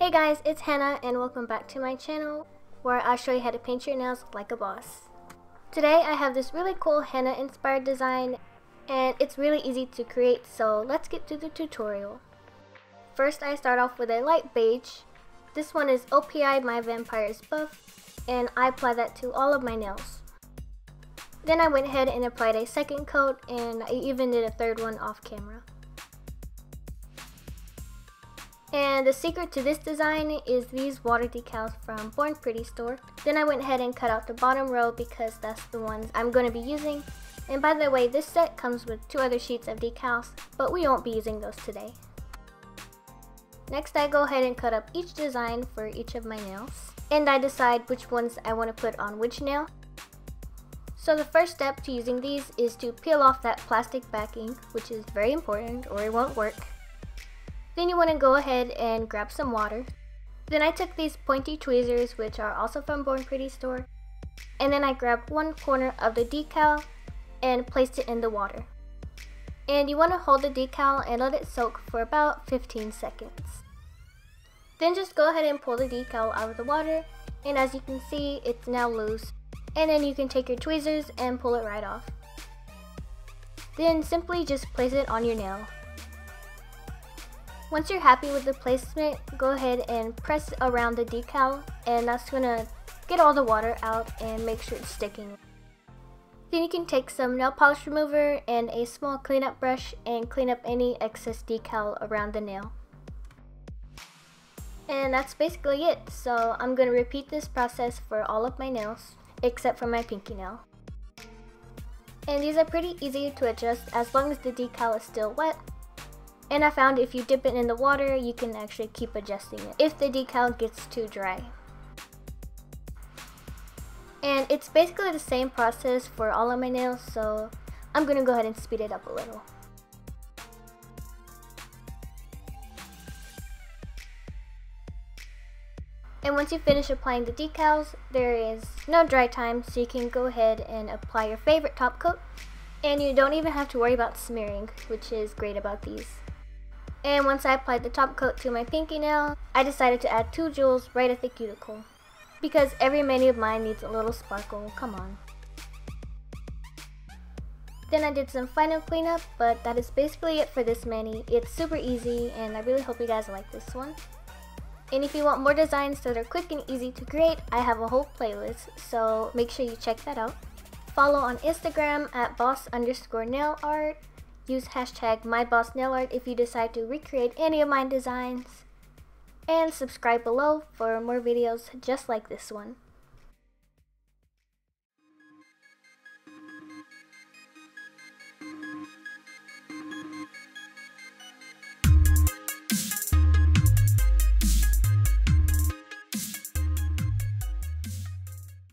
Hey guys, it's Hannah and welcome back to my channel where I'll show you how to paint your nails like a boss. Today I have this really cool henna inspired design and it's really easy to create, so let's get to the tutorial. First I start off with a light beige. This one is O.P.I, My Vampire's Buff, and I apply that to all of my nails. Then I went ahead and applied a second coat, and I even did a third one off camera. And the secret to this design is these water decals from Born Pretty store. Then I went ahead and cut out the bottom row because that's the ones I'm going to be using. And by the way, this set comes with 2 other sheets of decals, but we won't be using those today. Next I go ahead and cut up each design for each of my nails. And I decide which ones I want to put on which nail. So the first step to using these is to peel off that plastic backing, which is very important or it won't work. Then you want to go ahead and grab some water. Then I took these pointy tweezers, which are also from Born Pretty store, and then I grabbed one corner of the decal and placed it in the water. And you want to hold the decal and let it soak for about 15 seconds. Then just go ahead and pull the decal out of the water, and as you can see, it's now loose. And then you can take your tweezers and pull it right off. Then simply just place it on your nail. Once you're happy with the placement, go ahead and press around the decal, and that's going to get all the water out and make sure it's sticking. Then you can take some nail polish remover and a small cleanup brush and clean up any excess decal around the nail. And that's basically it, so I'm going to repeat this process for all of my nails, except for my pinky nail. And these are pretty easy to adjust as long as the decal is still wet. And I found if you dip it in the water, you can actually keep adjusting it if the decal gets too dry. And it's basically the same process for all of my nails, so I'm going to go ahead and speed it up a little. And once you finish applying the decals, there is no dry time, so you can go ahead and apply your favorite top coat. And you don't even have to worry about smearing, which is great about these. And once I applied the top coat to my pinky nail, I decided to add 2 jewels right at the cuticle. Because every mani of mine needs a little sparkle, come on. Then I did some final cleanup, but that is basically it for this mani. It's super easy, and I really hope you guys like this one. And if you want more designs that are quick and easy to create, I have a whole playlist, so make sure you check that out. Follow on Instagram at boss_nailart. Use hashtag mybossnailart if you decide to recreate any of my designs. And subscribe below for more videos just like this one.